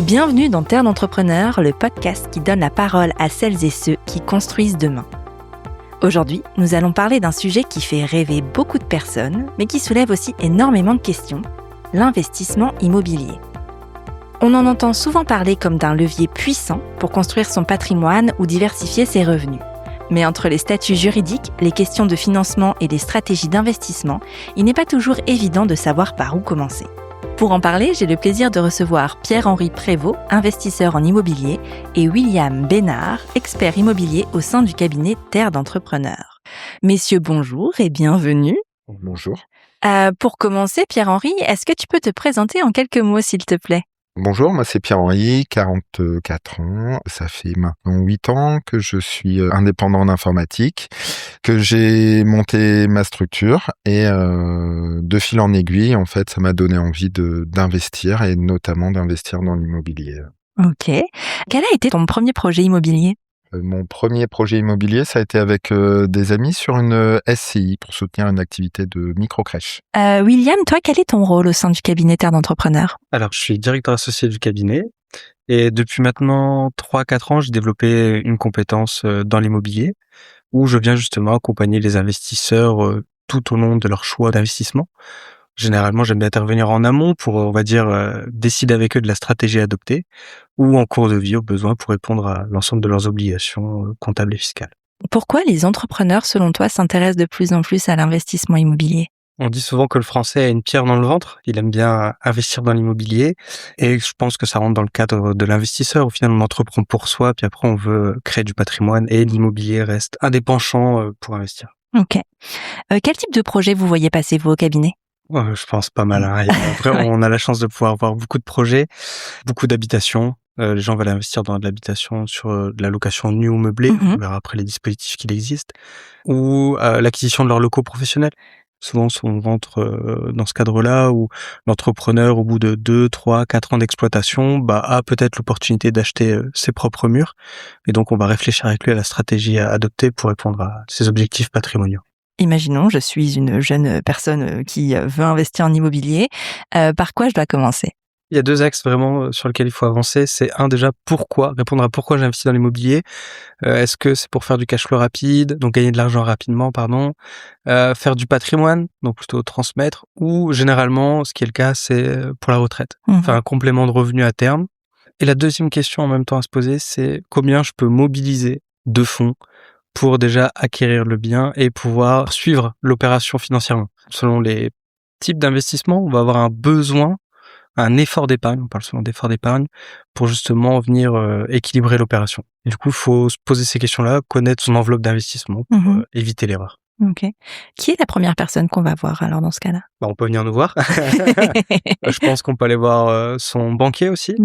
Bienvenue dans Terre d'entrepreneurs, le podcast qui donne la parole à celles et ceux qui construisent demain. Aujourd'hui, nous allons parler d'un sujet qui fait rêver beaucoup de personnes, mais qui soulève aussi énormément de questions, l'investissement immobilier. On en entend souvent parler comme d'un levier puissant pour construire son patrimoine ou diversifier ses revenus. Mais entre les statuts juridiques, les questions de financement et les stratégies d'investissement, il n'est pas toujours évident de savoir par où commencer. Pour en parler, j'ai le plaisir de recevoir Pierre-Henri Prévost, investisseur en immobilier, et William Bénard, expert immobilier au sein du cabinet Terre d'entrepreneurs. Messieurs, bonjour et bienvenue. Bonjour. Pour commencer, Pierre-Henri, est-ce que tu peux te présenter en quelques mots, s'il te plaît ? Bonjour, moi c'est Pierre-Henri, 44 ans. Ça fait maintenant 8 ans que je suis indépendant en informatique, que j'ai monté ma structure et de fil en aiguille, en fait, ça m'a donné envie d'investir et notamment d'investir dans l'immobilier. Ok. Quel a été ton premier projet immobilier ? Mon premier projet immobilier, ça a été avec des amis sur une SCI pour soutenir une activité de micro-crèche. William, toi, quel est ton rôle au sein du cabinet Terre d'entrepreneurs ? Alors, je suis directeur associé du cabinet et depuis maintenant 3-4 ans, j'ai développé une compétence dans l'immobilier où je viens justement accompagner les investisseurs tout au long de leur choix d'investissement. Généralement, j'aime bien intervenir en amont pour, on va dire, décider avec eux de la stratégie à adopter ou en cours de vie au besoin pour répondre à l'ensemble de leurs obligations comptables et fiscales. Pourquoi les entrepreneurs, selon toi, s'intéressent de plus en plus à l'investissement immobilier ? On dit souvent que le Français a une pierre dans le ventre. Il aime bien investir dans l'immobilier. Et je pense que ça rentre dans le cadre de l'investisseur. Au final, on entreprend pour soi, puis après, on veut créer du patrimoine. Et l'immobilier reste un des penchants pour investir. Ok. Quel type de projet vous voyez passer, vous, au cabinet ? Je pense pas mal. Après, on a la chance de pouvoir avoir beaucoup de projets, beaucoup d'habitations. Les gens veulent investir dans de l'habitation sur de la location nue ou meublée. On verra après les dispositifs qui existent. Ou l'acquisition de leurs locaux professionnels. Souvent, on rentre dans ce cadre-là où l'entrepreneur, au bout de 2, 3, 4 ans d'exploitation, a peut-être l'opportunité d'acheter ses propres murs. Et donc, on va réfléchir avec lui à la stratégie à adopter pour répondre à ses objectifs patrimoniaux. Imaginons, je suis une jeune personne qui veut investir en immobilier. Par quoi je dois commencer ? Il y a 2 axes vraiment sur lesquels il faut avancer. C'est déjà pourquoi, répondre à pourquoi j'investis dans l'immobilier. Est-ce que c'est pour faire du cash flow rapide, donc gagner de l'argent rapidement, faire du patrimoine, donc plutôt transmettre, ou généralement, ce qui est le cas, c'est pour la retraite, faire un complément de revenu à terme. Et la deuxième question en même temps à se poser, c'est combien je peux mobiliser de fonds pour déjà acquérir le bien et pouvoir suivre l'opération financièrement. Selon les types d'investissement, on va avoir un effort d'épargne, on parle souvent d'effort d'épargne, pour justement venir équilibrer l'opération. Et du coup, il faut se poser ces questions-là, connaître son enveloppe d'investissement pour éviter l'erreur. Ok. Qui est la première personne qu'on va voir alors dans ce cas-là ? On peut venir nous voir. Je pense qu'on peut aller voir son banquier aussi.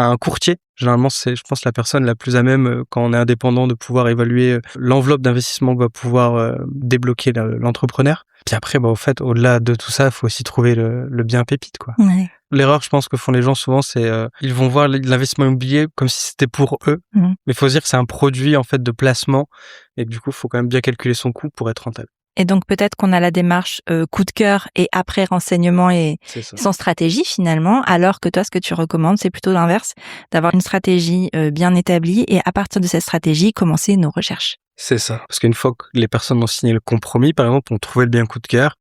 Un courtier, généralement, c'est, je pense, la personne la plus à même, quand on est indépendant, de pouvoir évaluer l'enveloppe d'investissement que va pouvoir débloquer l'entrepreneur. Puis après, au fait, au-delà de tout ça, il faut aussi trouver le bien pépite, quoi. Ouais. L'erreur, je pense, que font les gens souvent, c'est ils vont voir l'investissement immobilier comme si c'était pour eux. Mais il faut se dire que c'est un produit, en fait, de placement. Et que, du coup, il faut quand même bien calculer son coût pour être rentable. Et donc, peut-être qu'on a la démarche coup de cœur et après renseignement et sans stratégie, finalement, alors que toi, ce que tu recommandes, c'est plutôt l'inverse, d'avoir une stratégie bien établie et à partir de cette stratégie, commencer nos recherches. C'est ça. Parce qu'une fois que les personnes ont signé le compromis, par exemple, ont trouvé le bien coup de cœur,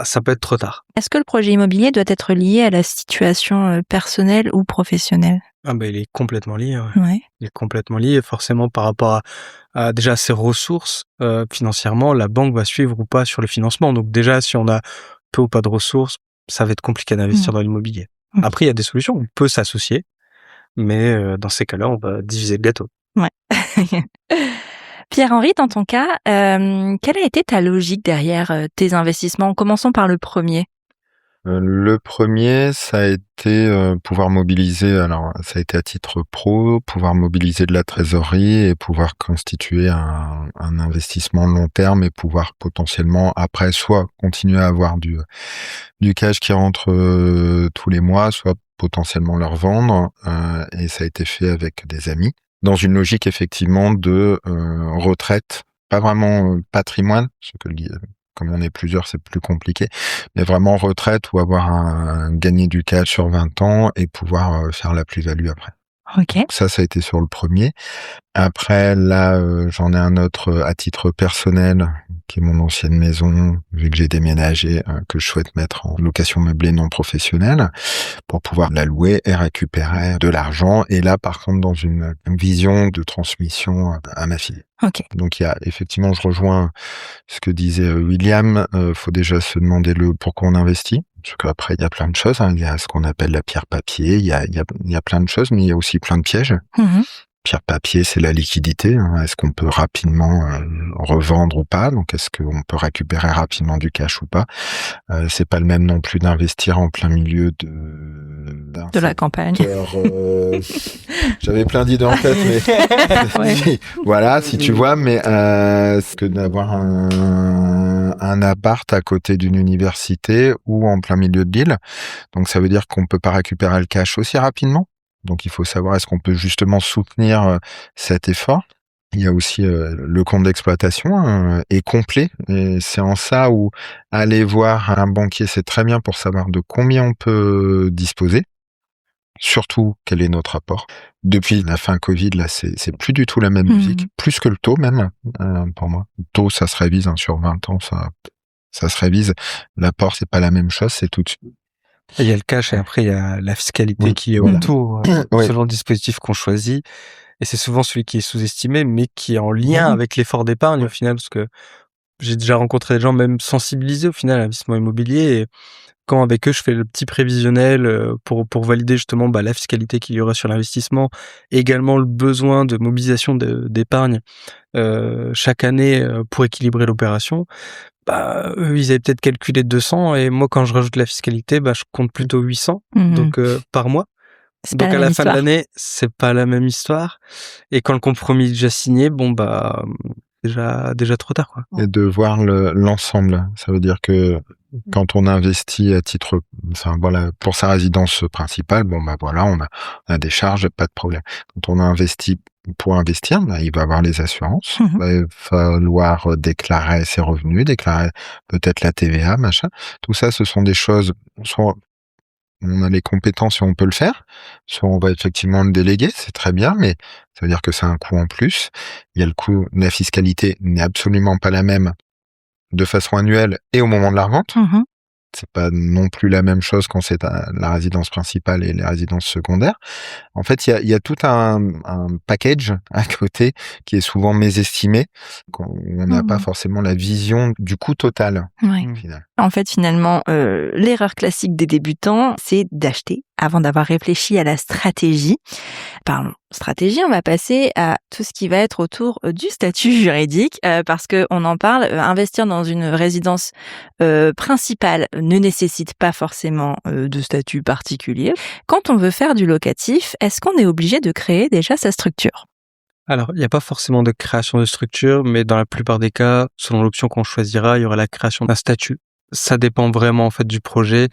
ça peut être trop tard. Est-ce que le projet immobilier doit être lié à la situation personnelle ou professionnelle ? Il est complètement lié. Ouais. Il est complètement lié, forcément, par rapport à déjà ses ressources financièrement. La banque va suivre ou pas sur le financement. Donc déjà, si on a peu ou pas de ressources, ça va être compliqué d'investir dans l'immobilier. Après, il y a des solutions. On peut s'associer, mais dans ces cas-là, on va diviser le gâteau. Ouais. Pierre-Henri, dans ton cas, quelle a été ta logique derrière tes investissements ? Commençons par le premier. Le premier, ça a été pouvoir mobiliser, alors ça a été à titre pro, pouvoir mobiliser de la trésorerie et pouvoir constituer un investissement long terme et pouvoir potentiellement après soit continuer à avoir du cash qui rentre tous les mois, soit potentiellement le revendre. Et ça a été fait avec des amis dans une logique effectivement de retraite, pas vraiment patrimoine, ce que Comme on est plusieurs, c'est plus compliqué. Mais vraiment retraite ou gagner du cash sur 20 ans et pouvoir faire la plus-value après. Ok. Ça a été sur le premier. Après, là, j'en ai un autre à titre personnel, qui est mon ancienne maison, vu que j'ai déménagé, que je souhaite mettre en location meublée non professionnelle, pour pouvoir la louer et récupérer de l'argent. Et là, par contre, dans une vision de transmission à ma fille. Ok. Donc, effectivement, je rejoins ce que disait William. Faut déjà se demander pourquoi on investit. Parce qu'après, il y a plein de choses. Il y a ce qu'on appelle la pierre papier. Il y a plein de choses, mais il y a aussi plein de pièges. Pierre papier, c'est la liquidité. Est-ce qu'on peut rapidement revendre ou pas? Donc, est-ce qu'on peut récupérer rapidement du cash ou pas? C'est pas le même non plus d'investir en plein milieu de la campagne. J'avais plein d'idées en tête, mais Ouais. voilà, si tu vois, mais ce que d'avoir un appart à côté d'une université ou en plein milieu de l'île. Donc, ça veut dire qu'on peut pas récupérer le cash aussi rapidement. Donc, il faut savoir est-ce qu'on peut justement soutenir cet effort. Il y a aussi le compte d'exploitation est complet. Et c'est en ça où aller voir un banquier, c'est très bien pour savoir de combien on peut disposer. Surtout, quel est notre apport. Depuis la fin Covid, là, c'est plus du tout la même musique. Plus que le taux, même, pour moi. Le taux, ça se révise, sur 20 ans, ça se révise. L'apport, c'est pas la même chose, c'est tout de suite. Il y a le cash et après il y a la fiscalité qui est autour selon le dispositif qu'on choisit. Et c'est souvent celui qui est sous-estimé, mais qui est en lien avec l'effort d'épargne au final, parce que j'ai déjà rencontré des gens même sensibilisés au final à l'investissement immobilier. Et quand avec eux je fais le petit prévisionnel pour valider justement la fiscalité qu'il y aura sur l'investissement, et également le besoin de mobilisation d'épargne chaque année pour équilibrer l'opération. Eux, ils avaient peut-être calculé 200 et moi, quand je rajoute la fiscalité, je compte plutôt 800 donc par mois. Donc à la fin de l'année, c'est pas la même histoire. Et quand le compromis est déjà signé, déjà trop tard, quoi. Et de voir l'ensemble. Ça veut dire que quand on investit à titre, pour sa résidence principale, on a des charges, pas de problème. Quand on a investi pour investir, il va avoir les assurances. Il va falloir déclarer ses revenus, déclarer peut-être la TVA, machin. Tout ça, ce sont des choses, soit on a les compétences et on peut le faire, soit on va effectivement le déléguer, c'est très bien, mais ça veut dire que c'est un coût en plus. Il y a le coût, la fiscalité n'est absolument pas la même de façon annuelle et au moment de la revente. C'est pas non plus la même chose quand c'est la résidence principale et les résidences secondaires. En fait, il y a tout un package à côté qui est souvent mésestimé. On n'a pas forcément la vision du coût total. Ouais. Au final. En fait, finalement, l'erreur classique des débutants, c'est d'acheter avant d'avoir réfléchi à la stratégie. Parlons stratégie, on va passer à tout ce qui va être autour du statut juridique, parce que on en parle. Investir dans une résidence principale ne nécessite pas forcément de statut particulier. Quand on veut faire du locatif, est-ce qu'on est obligé de créer déjà sa structure ? Alors, il n'y a pas forcément de création de structure, mais dans la plupart des cas, selon l'option qu'on choisira, il y aura la création d'un statut. Ça dépend vraiment en fait du projet.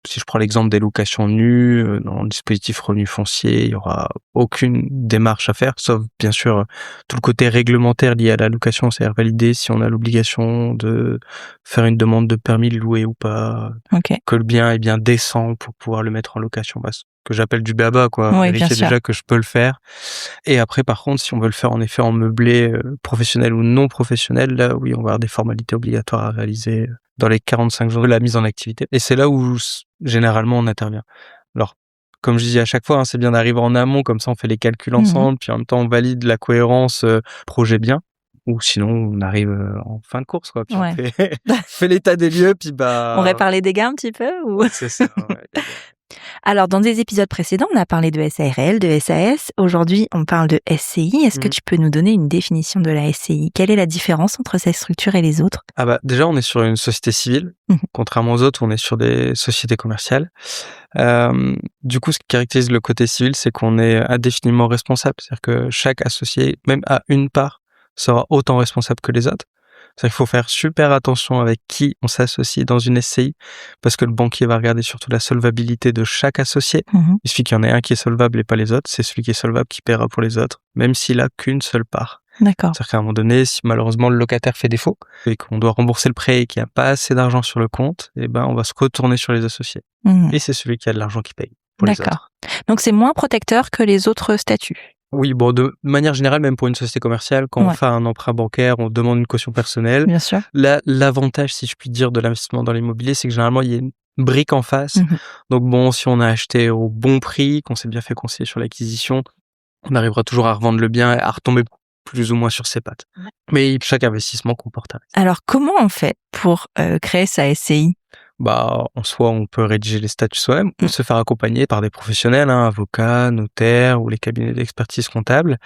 Si je prends l'exemple des locations nues, dans le dispositif revenu foncier, il y aura aucune démarche à faire, sauf bien sûr tout le côté réglementaire lié à la location, c'est-à-dire valider si on a l'obligation de faire une demande de permis de louer ou pas, que le bien est bien décent pour pouvoir le mettre en location, ce que j'appelle du BABA, quoi. Oui, vérifier déjà que je peux le faire. Et après, par contre, si on veut le faire en effet en meublé professionnel ou non professionnel, là oui, on va avoir des formalités obligatoires à réaliser dans les 45 jours de la mise en activité. Et c'est là où généralement on intervient. Alors, comme je dis à chaque fois, c'est bien d'arriver en amont, comme ça on fait les calculs ensemble, puis en même temps on valide la cohérence projet bien, ou sinon on arrive en fin de course, quoi. Puis on fait l'état des lieux, puis On répare les dégâts un petit peu ou... C'est ça, ouais. Alors, dans des épisodes précédents, on a parlé de SARL, de SAS. Aujourd'hui, on parle de SCI. Est-ce que tu peux nous donner une définition de la SCI ? Quelle est la différence entre cette structure et les autres ? Déjà, on est sur une société civile. Contrairement aux autres, on est sur des sociétés commerciales. Du coup, ce qui caractérise le côté civil, c'est qu'on est indéfiniment responsable. C'est-à-dire que chaque associé, même à une part, sera autant responsable que les autres. C'est-à-dire qu'il faut faire super attention avec qui on s'associe dans une SCI, parce que le banquier va regarder surtout la solvabilité de chaque associé. Il suffit qu'il y en ait un qui est solvable et pas les autres, c'est celui qui est solvable qui paiera pour les autres, même s'il a qu'une seule part. D'accord. C'est-à-dire qu'à un moment donné, si malheureusement le locataire fait défaut et qu'on doit rembourser le prêt et qu'il n'y a pas assez d'argent sur le compte, et ben on va se retourner sur les associés. Mmh. Et c'est celui qui a de l'argent qui paye pour les autres. D'accord. Donc c'est moins protecteur que les autres statuts. Oui, bon, de manière générale, même pour une société commerciale, quand on Ouais. fait un emprunt bancaire, on demande une caution personnelle. Bien sûr. L'avantage, si je puis dire, de l'investissement dans l'immobilier, c'est que généralement, il y a une brique en face. Mmh. Donc bon, si on a acheté au bon prix, qu'on s'est bien fait conseiller sur l'acquisition, on arrivera toujours à revendre le bien et à retomber plus ou moins sur ses pattes. Ouais. Mais chaque investissement comporte un risque. Alors comment on fait pour créer sa SCI? Bah, en soi, on peut rédiger les statuts soi-même ou se faire accompagner par des professionnels, avocats, notaires ou les cabinets d'expertise comptable.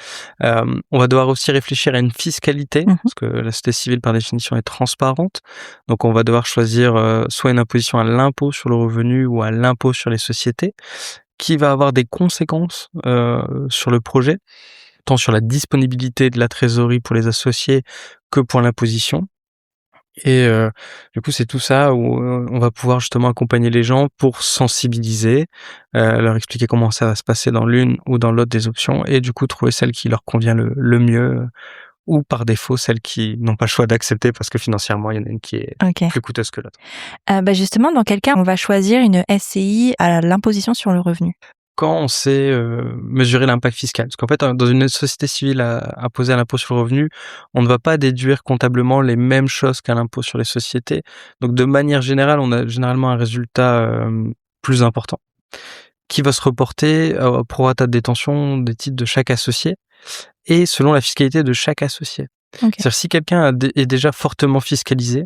On va devoir aussi réfléchir à une fiscalité, parce que la société civile, par définition, est transparente. Donc, on va devoir choisir soit une imposition à l'impôt sur le revenu ou à l'impôt sur les sociétés, qui va avoir des conséquences sur le projet, tant sur la disponibilité de la trésorerie pour les associés que pour l'imposition. Et du coup, c'est tout ça où on va pouvoir justement accompagner les gens pour sensibiliser, leur expliquer comment ça va se passer dans l'une ou dans l'autre des options et du coup trouver celle qui leur convient le mieux ou par défaut celle qui n'ont pas le choix d'accepter parce que financièrement, il y en a une qui est OK. plus coûteuse que l'autre. Justement, dans quel cas on va choisir une SCI à l'imposition sur le revenu? Quand on sait mesurer l'impact fiscal. Parce qu'en fait, dans une société civile imposée à l'impôt sur le revenu, on ne va pas déduire comptablement les mêmes choses qu'à l'impôt sur les sociétés. Donc, de manière générale, on a généralement un résultat plus important qui va se reporter au prorata de détention des titres de chaque associé et selon la fiscalité de chaque associé. OK. C'est-à-dire si quelqu'un est déjà fortement fiscalisé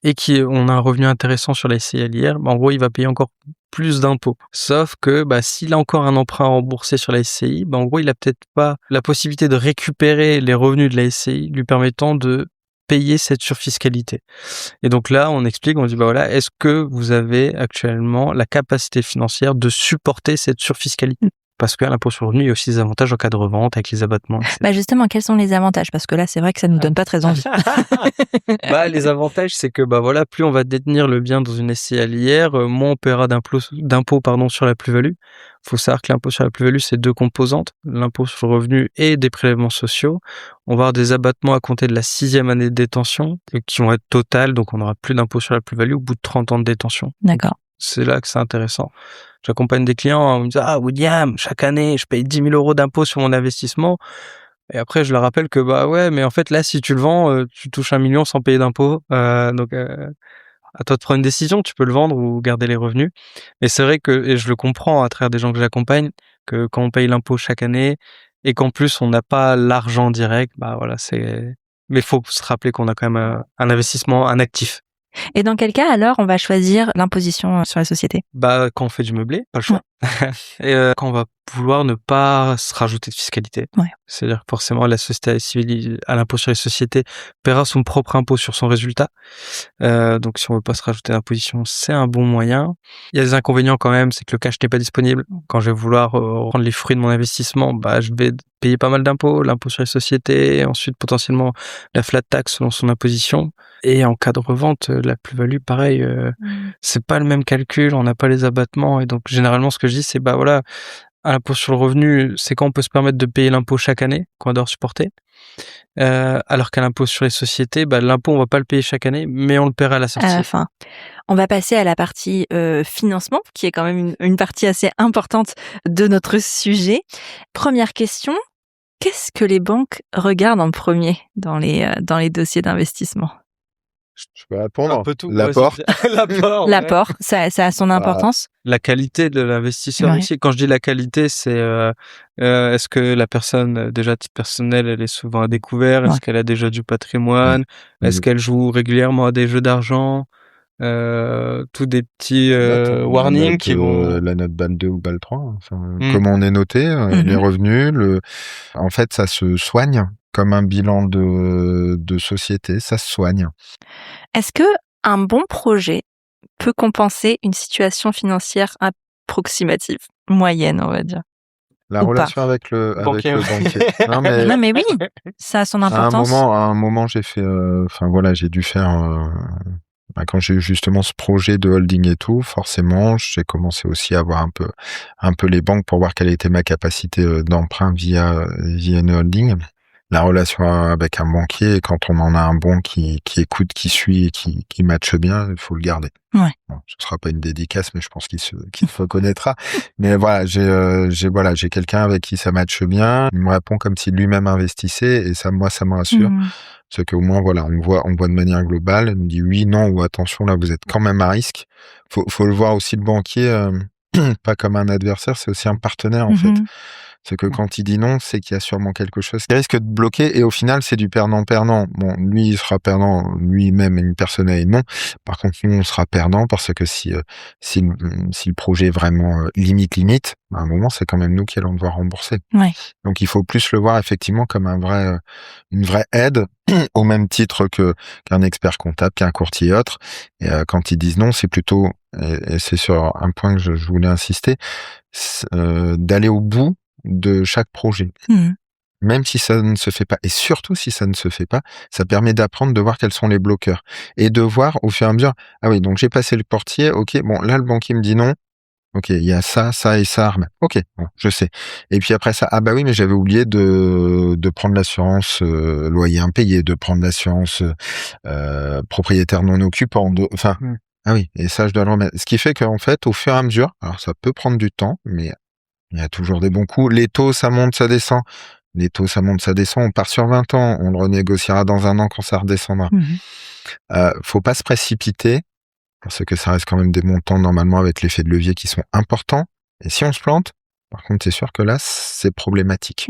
et on a un revenu intéressant sur la SCI à l'IR, en gros, il va payer encore plus d'impôts. Sauf que s'il a encore un emprunt à rembourser sur la SCI, en gros, il a peut-être pas la possibilité de récupérer les revenus de la SCI lui permettant de payer cette surfiscalité. Et donc là, on explique, on dit voilà, est-ce que vous avez actuellement la capacité financière de supporter cette surfiscalité? Parce qu'à l'impôt sur le revenu, il y a aussi des avantages en cas de revente avec les abattements, etc. Justement, quels sont les avantages? Parce que là, c'est vrai que ça nous donne pas très envie. Les avantages, c'est que plus on va détenir le bien dans une SCI à l'IR, moins on paiera d'impôts sur la plus-value. Il faut savoir que l'impôt sur la plus-value, c'est 2 composantes, l'impôt sur le revenu et des prélèvements sociaux. On va avoir des abattements à compter de la 6e année de détention, qui vont être totales, donc on n'aura plus d'impôt sur la plus-value au bout de 30 ans de détention. D'accord. C'est là que c'est intéressant. J'accompagne des clients, on me dit « Ah, William, chaque année, je paye 10 000 € d'impôts sur mon investissement. » Et après, je leur rappelle que ouais, mais en fait, là, si tu le vends, tu touches 1 million sans payer d'impôts. Donc, à toi de prendre une décision, tu peux le vendre ou garder les revenus. Et c'est vrai et je le comprends à travers des gens que j'accompagne, que quand on paye l'impôt chaque année et qu'en plus, on n'a pas l'argent direct, mais faut se rappeler qu'on a quand même un investissement, un actif. Et dans quel cas, alors, on va choisir l'imposition sur la société? Quand on fait du meublé, pas le choix. Et quand on va vouloir ne pas se rajouter de fiscalité. Ouais. C'est-à-dire que forcément, la société civile à l'impôt sur les sociétés paiera son propre impôt sur son résultat. Donc, si on veut pas se rajouter d'imposition, c'est un bon moyen. Il y a des inconvénients quand même, c'est que le cash n'est pas disponible. Quand je vais vouloir rendre les fruits de mon investissement, je vais payer pas mal d'impôts, l'impôt sur les sociétés, et ensuite potentiellement la flat tax selon son imposition. Et en cas de revente, la plus-value, pareil, c'est pas le même calcul, on n'a pas les abattements. Et donc, généralement, ce que je dis, c'est à l'impôt sur le revenu, c'est quand on peut se permettre de payer l'impôt chaque année, qu'on doit supporter. Alors qu'à l'impôt sur les sociétés, l'impôt, on va pas le payer chaque année, mais on le paiera à la sortie. À la fin. On va passer à la partie financement, qui est quand même une partie assez importante de notre sujet. Première question, qu'est-ce que les banques regardent en premier dans les dossiers d'investissement? Je peux répondre. Un peu tout. L'apport. L'apport. L'apport, ça a son importance. La qualité de l'investisseur Ouais. aussi. Quand je dis la qualité, c'est est-ce que la personne, déjà à titre personnel, elle est souvent à découvert? Est-ce qu'elle a déjà du patrimoine? Est-ce qu'elle joue régulièrement à des jeux d'argent? Tous des petits warnings qui vont... La note BAL 2 ou BAL 3. Comment on est noté, les revenus, en fait, ça se soigne comme un bilan de société, ça se soigne. Est-ce que un bon projet peut compenser une situation financière approximative, moyenne, on va dire? La Ou relation avec le banquier. Non, mais oui, ça a son importance. À un moment, j'ai fait, j'ai dû faire, quand j'ai eu justement ce projet de holding et tout, forcément, j'ai commencé aussi à voir un peu les banques pour voir quelle était ma capacité d'emprunt via une holding. la relation avec un banquier, quand on en a un bon qui écoute, qui suit et qui matche bien, il faut le garder. Ouais. Bon, ce sera pas une dédicace, mais je pense qu'il se reconnaîtra. Mais voilà, j'ai quelqu'un avec qui ça matche bien. Il me répond comme si lui-même investissait et ça, moi, ça me rassure. C'est qu'au moins, voilà, on voit de manière globale. Il me dit oui, non ou attention, là, vous êtes quand même à risque. Faut le voir aussi le banquier, pas comme un adversaire, c'est aussi un partenaire, en fait. C'est que quand il dit non, c'est qu'il y a sûrement quelque chose qui risque de bloquer et au final, c'est du perdant-perdant. Bon, lui, il sera perdant lui-même, une personne et non. Par contre, nous, on sera perdant parce que si le projet est vraiment limite, à un moment, c'est quand même nous qui allons devoir rembourser. Ouais. Donc, il faut plus le voir effectivement comme une vraie aide, au même titre qu'un expert comptable, qu'un courtier et autre. Et quand ils disent non, c'est plutôt, et c'est sur un point que je voulais insister, d'aller au bout de chaque projet. Même si ça ne se fait pas, et surtout si ça ne se fait pas, ça permet d'apprendre, de voir quels sont les bloqueurs et de voir au fur et à mesure, ah oui, donc j'ai passé le portier, ok, bon, là le banquier me dit non, ok, il y a ça et ça, ok, bon, je sais. Et puis après ça, ah bah oui, mais j'avais oublié de prendre l'assurance loyer impayé, de prendre l'assurance propriétaire non occupant, ah oui, et ça je dois le remettre. Ce qui fait qu'en fait, au fur et à mesure, alors ça peut prendre du temps, mais il y a toujours des bons coups. Les taux, ça monte, ça descend. On part sur 20 ans. On le renégociera dans 1 an quand ça redescendra. Faut pas se précipiter parce que ça reste quand même des montants normalement avec l'effet de levier qui sont importants. Et si on se plante, par contre, c'est sûr que là, c'est problématique.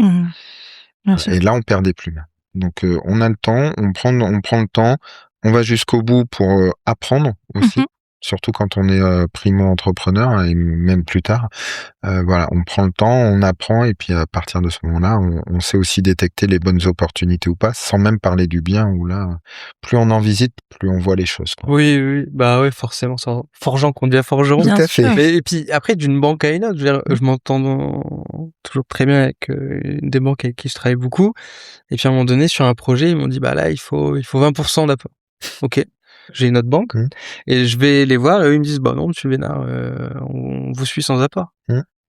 Bien sûr. Et là, on perd des plumes. Donc, on a le temps, on prend le temps, on va jusqu'au bout pour apprendre aussi. Surtout quand on est primo-entrepreneur et même plus tard. Voilà, on prend le temps, on apprend et puis à partir de ce moment-là, on sait aussi détecter les bonnes opportunités ou pas, sans même parler du bien où là, plus on en visite, plus on voit les choses, quoi. Oui, bah oui, forcément, c'est en forgeant qu'on devient forgeron. Bien Tout à sûr. fait. Mais, et puis après, d'une banque à une autre, je veux dire, je m'entends toujours très bien avec des banques avec qui je travaille beaucoup. Et puis à un moment donné, sur un projet, ils m'ont dit, bah là, il faut 20% d'apport. Ok. J'ai une autre banque et je vais les voir et eux ils me disent bah non monsieur Vénard on vous suit sans apport.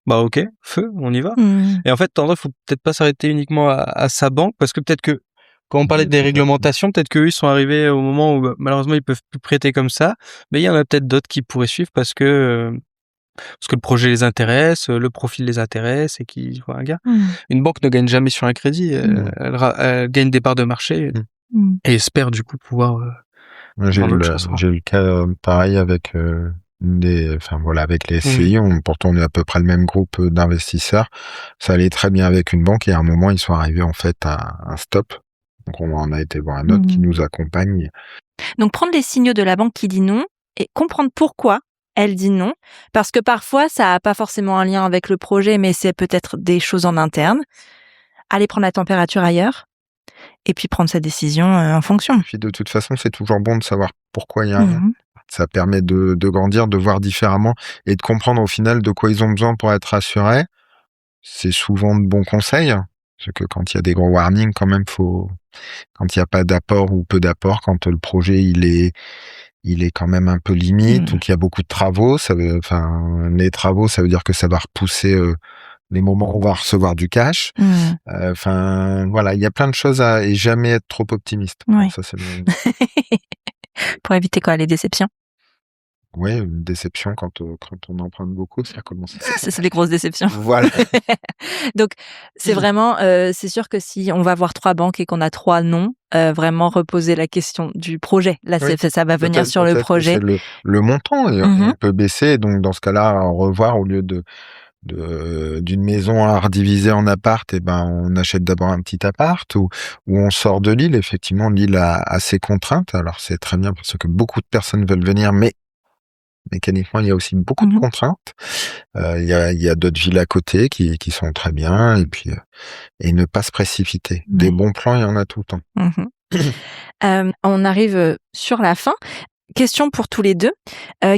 Bah ok, feu, on y va. Et en fait il faut peut-être pas s'arrêter uniquement à sa banque parce que peut-être que quand on parlait des réglementations, peut-être qu'eux ils sont arrivés au moment où malheureusement ils peuvent plus prêter comme ça, mais il y en a peut-être d'autres qui pourraient suivre parce que le projet les intéresse, le profil les intéresse et qu'ils voient un gars. Une banque ne gagne jamais sur un crédit, elle gagne des parts de marché et espère du coup pouvoir J'ai le cas pareil avec avec les SCI. Pourtant, on est à peu près le même groupe d'investisseurs. Ça allait très bien avec une banque et à un moment, ils sont arrivés en fait à un stop. Donc, on en a été voir un autre qui nous accompagne. Donc, prendre les signaux de la banque qui dit non et comprendre pourquoi elle dit non. Parce que parfois, ça n'a pas forcément un lien avec le projet, mais c'est peut-être des choses en interne. Aller prendre la température ailleurs et puis prendre sa décision en fonction. Et puis de toute façon, c'est toujours bon de savoir pourquoi il y a un... Ça permet de grandir, de voir différemment et de comprendre au final de quoi ils ont besoin pour être rassurés. C'est souvent de bons conseils. Parce que quand il y a des gros warnings, quand même, quand il n'y a pas d'apport ou peu d'apport, quand le projet il est quand même un peu limite ou qu'il y a beaucoup de travaux, les travaux, ça veut dire que ça va repousser les moments où on va recevoir du cash. Voilà, il y a plein de choses et jamais être trop optimiste. Ouais. Ça, c'est Pour éviter quoi, les déceptions? Oui, une déception quand on emprunte beaucoup, ça commence. C'est les grosses déceptions. Voilà. Donc, c'est vraiment, c'est sûr que si on va voir 3 banques et qu'on a 3 non, vraiment reposer la question du projet. Là, ça va venir sur le projet. C'est le montant et il peut baisser. Donc, dans ce cas-là, revoir au lieu d'une maison à rediviser en appart, on achète d'abord un petit appart ou on sort de l'île. Effectivement, l'île a ses contraintes. Alors, c'est très bien parce que beaucoup de personnes veulent venir, mais mécaniquement, il y a aussi beaucoup de contraintes. Il y a d'autres villes à côté qui sont très bien et puis et ne pas se précipiter. Des bons plans, il y en a tout le temps. On arrive sur la fin. Question pour tous les deux.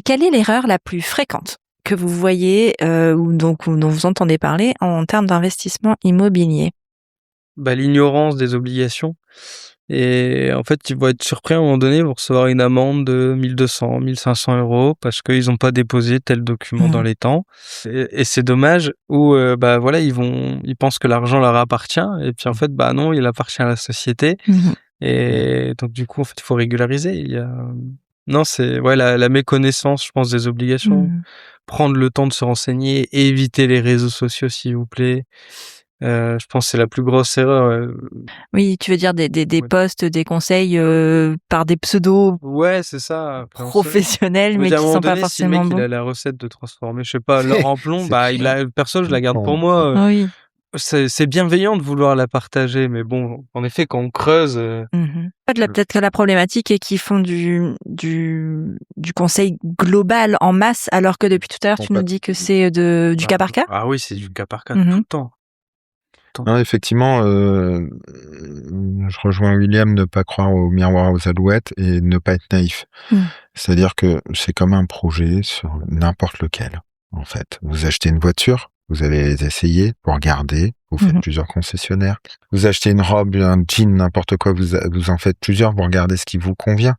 Quelle est l'erreur la plus fréquente que vous voyez ou dont vous entendez parler en termes d'investissement immobilier? L'ignorance des obligations Et en fait, ils vont être surpris à un moment donné, ils vont recevoir une amende de 1 200, 1 500 € parce qu'ils n'ont pas déposé tel document dans les temps. Et c'est dommage où, voilà, ils pensent que l'argent leur appartient et puis en fait, non, il appartient à la société. Et donc du coup, en fait, il faut régulariser. Non, c'est la méconnaissance, je pense, des obligations. Prendre le temps de se renseigner, éviter les réseaux sociaux, s'il vous plaît. Je pense que c'est la plus grosse erreur. Oui, tu veux dire des Ouais. posts, des conseils par des pseudos Ouais, c'est ça. Après, professionnels, je me mais dis, à un qui moment sont pas donné, si le forcément mec il bons. a la recette de transformer, je sais pas, l'or en plomb, perso, je la garde pour comprends. moi. Oui. C'est bienveillant de vouloir la partager, mais bon, en effet, quand on creuse, En fait, peut-être que la problématique est qu'ils font du conseil global en masse, alors que depuis tout à l'heure, tu nous dis que c'est du cas par cas. Ah oui, c'est du cas par cas Mhm. tout le temps. Non, effectivement, je rejoins William, ne pas croire au miroir aux alouettes et ne pas être naïf. C'est-à-dire que c'est comme un projet sur n'importe lequel, en fait. Vous achetez une voiture, vous allez les essayer, vous regardez, vous faites plusieurs concessionnaires. Vous achetez une robe, un jean, n'importe quoi, vous en faites plusieurs, vous regardez ce qui vous convient.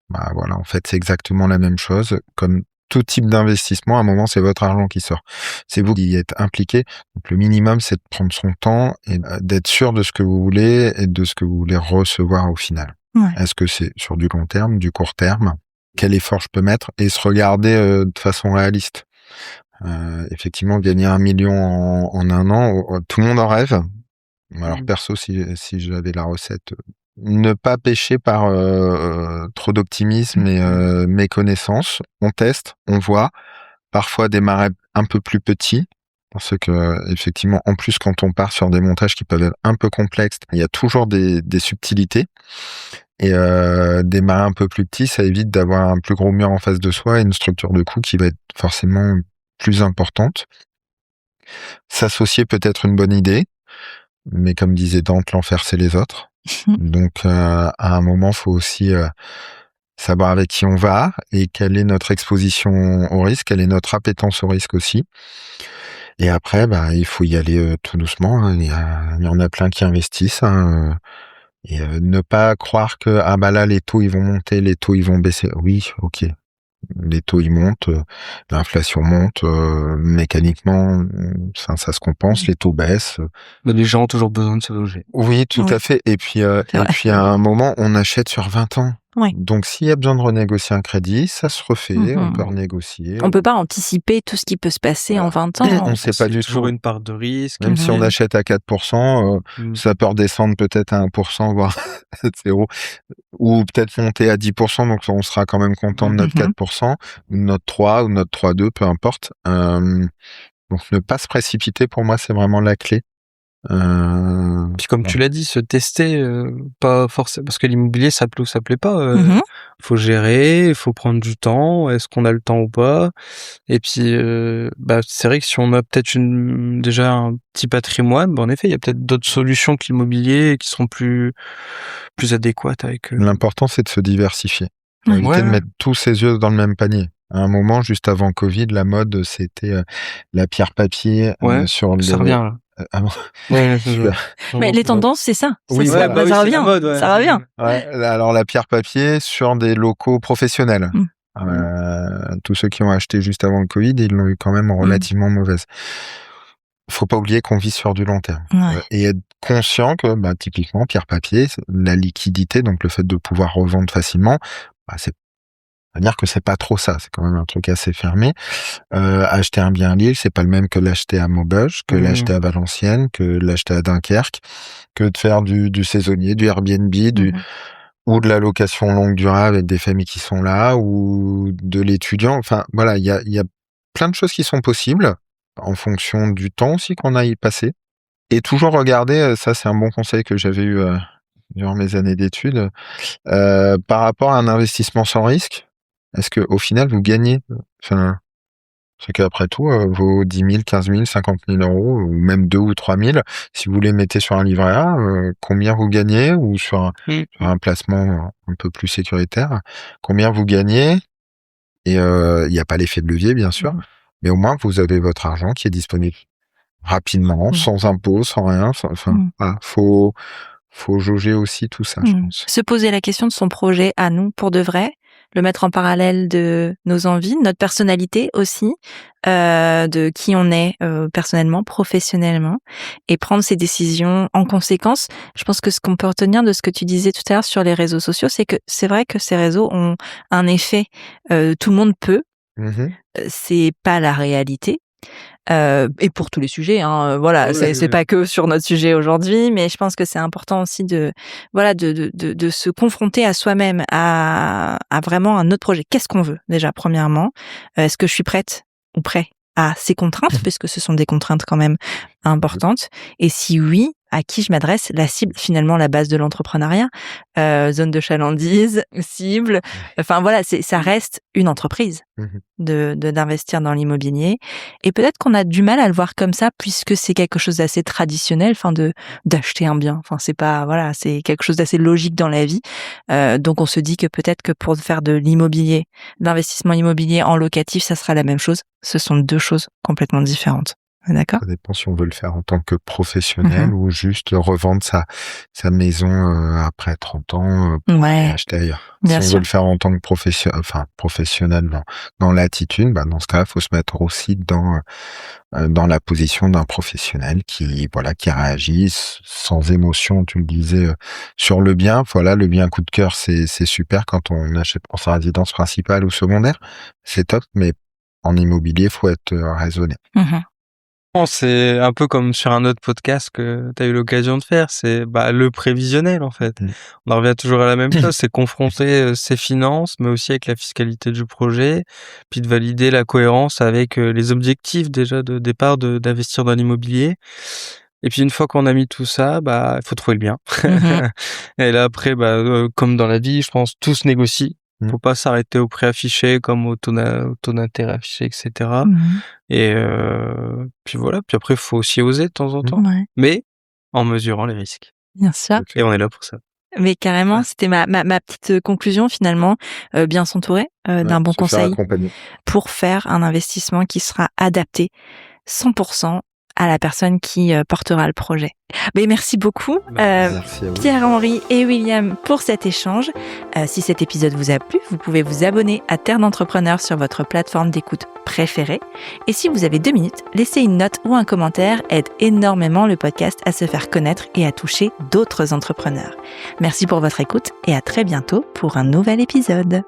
Voilà, en fait, c'est exactement la même chose. Comme tout type d'investissement, à un moment, c'est votre argent qui sort. C'est vous qui êtes impliqué. Donc, le minimum, c'est de prendre son temps et d'être sûr de ce que vous voulez et de ce que vous voulez recevoir au final. Ouais. Est-ce que c'est sur du long terme, du court terme? Quel effort je peux mettre? Et se regarder de façon réaliste. Effectivement, gagner 1 million en un an, tout le monde en rêve. Alors, perso, si j'avais la recette, ne pas pêcher par trop d'optimisme et méconnaissance. On teste, on voit. Parfois démarrer un peu plus petit, parce que effectivement, en plus, quand on part sur des montages qui peuvent être un peu complexes, il y a toujours des subtilités. Et démarrer un peu plus petit, ça évite d'avoir un plus gros mur en face de soi et une structure de coût qui va être forcément plus importante. S'associer peut être une bonne idée, mais comme disait Dante, l'enfer c'est les autres. Donc à un moment, faut aussi savoir avec qui on va et quelle est notre exposition au risque, quelle est notre appétence au risque aussi. Et après, il faut y aller tout doucement. Il y en a plein qui investissent. Et ne pas croire que là les taux ils vont monter, les taux ils vont baisser. Oui, ok. Les taux ils montent, l'inflation monte, mécaniquement, ça se compense, les taux baissent. Mais les gens ont toujours besoin de se loger. Oui, tout à fait. Et puis à un moment, on achète sur 20 ans. Oui. Donc s'il y a besoin de renégocier un crédit, ça se refait, on peut renégocier. On peut pas anticiper tout ce qui peut se passer en 20 ans. On sait pas du tout. Toujours une part de risque. Même si on achète à 4%, ça peut redescendre peut-être à 1%, voire à 0. Ou peut-être monter à 10%, donc on sera quand même content de notre 4%, ou de notre 3, ou de notre 3,2, peu importe. Donc ne pas se précipiter, pour moi, c'est vraiment la clé. Puis comme tu l'as dit, se tester, pas forcément, parce que l'immobilier, ça plaît ou ça plaît pas. Faut gérer, il faut prendre du temps. Est-ce qu'on a le temps ou pas? Et puis, c'est vrai que si on a peut-être déjà un petit patrimoine, en effet, il y a peut-être d'autres solutions que l'immobilier qui seront plus adéquates avec. L'important, c'est de se diversifier. Éviter de mettre tous ses œufs dans le même panier. À un moment, juste avant Covid, la mode, c'était la pierre papier sur le. Ça revient là. Mais les tendances, c'est ça. Oui, ça revient. Mode, ça revient. Alors la pierre papier sur des locaux professionnels. Tous ceux qui ont acheté juste avant le Covid, ils l'ont eu quand même relativement mauvaise. Faut pas oublier qu'on vit sur du long terme. Et être conscient que, typiquement, pierre papier, la liquidité, donc le fait de pouvoir revendre facilement, c'est-à-dire que c'est pas trop ça, c'est quand même un truc assez fermé. Acheter un bien à Lille, c'est pas le même que l'acheter à Maubeuge, que l'acheter à Valenciennes, que l'acheter à Dunkerque, que de faire du saisonnier, du Airbnb, ou de la location longue durée avec des familles qui sont là, ou de l'étudiant. Enfin, voilà, il y a plein de choses qui sont possibles en fonction du temps aussi qu'on a y passé. Et toujours regarder, ça c'est un bon conseil que j'avais eu durant mes années d'études, par rapport à un investissement sans risque. Est-ce que au final vous gagnez? Enfin, c'est qu'après tout, vos 10 000, 15 000, 50 000 €, ou même 2 ou 3 000, si vous les mettez sur un livret A, combien vous gagnez, ou sur un placement un peu plus sécuritaire, combien vous gagnez? Et il n'y a pas l'effet de levier, bien sûr, mais au moins vous avez votre argent qui est disponible rapidement, sans impôt, sans rien. Faut faut jauger aussi tout ça, je pense. Se poser la question de son projet à nous pour de vrai, le mettre en parallèle de nos envies, notre personnalité aussi, de qui on est personnellement, professionnellement, et prendre ses décisions en conséquence. Je pense que ce qu'on peut retenir de ce que tu disais tout à l'heure sur les réseaux sociaux, c'est que c'est vrai que ces réseaux ont un effet, tout le monde peut, c'est pas la réalité. Et pour tous les sujets, hein, voilà, c'est pas que sur notre sujet aujourd'hui, mais je pense que c'est important aussi de se confronter à soi-même, à vraiment un autre projet. Qu'est-ce qu'on veut déjà, premièrement? Est-ce que je suis prête ou prêt à ces contraintes, puisque ce sont des contraintes quand même importantes? Et si oui, à qui je m'adresse? La cible, finalement, la base de l'entrepreneuriat, zone de chalandise, cible. Enfin voilà, ça reste une entreprise d'investir dans l'immobilier. Et peut-être qu'on a du mal à le voir comme ça, puisque c'est quelque chose d'assez traditionnel, enfin d'acheter un bien. Enfin c'est pas, voilà, c'est quelque chose d'assez logique dans la vie. Donc on se dit que peut-être que pour faire de l'immobilier, l'investissement immobilier en locatif, ça sera la même chose. Ce sont deux choses complètement différentes. D'accord. Ça dépend si on veut le faire en tant que professionnel ou juste revendre sa maison après 30 ans pour aller acheter ailleurs. Bien si sûr. on veut le faire en tant que professionnel dans l'attitude, dans ce cas-là, il faut se mettre aussi dans la position d'un professionnel qui réagit sans émotion. Tu le disais sur le bien. Voilà, le bien coup de cœur, c'est super quand on achète pour sa résidence principale ou secondaire. C'est top, mais en immobilier, faut être raisonné. C'est un peu comme sur un autre podcast que tu as eu l'occasion de faire, c'est le prévisionnel en fait. On en revient toujours à la même chose, c'est confronter ses finances, mais aussi avec la fiscalité du projet, puis de valider la cohérence avec les objectifs déjà de départ d'investir dans l'immobilier. Et puis une fois qu'on a mis tout ça, il faut trouver le bien. Et là après, comme dans la vie, je pense tout se négocie. Faut pas s'arrêter au prix affiché comme au taux d'intérêt affiché, etc. Et puis voilà. Puis après, faut aussi oser de temps en temps, mais en mesurant les risques. Bien sûr. Et on est là pour ça. Mais carrément, c'était ma petite conclusion finalement. Bien s'entourer d'un bon conseil pour faire un investissement qui sera adapté 100% à la personne qui portera le projet. Mais merci beaucoup Pierre-Henri et William pour cet échange. Si cet épisode vous a plu, vous pouvez vous abonner à Terre d'Entrepreneurs sur votre plateforme d'écoute préférée. Et si vous avez 2 minutes, laisser une note ou un commentaire aide énormément le podcast à se faire connaître et à toucher d'autres entrepreneurs. Merci pour votre écoute et à très bientôt pour un nouvel épisode.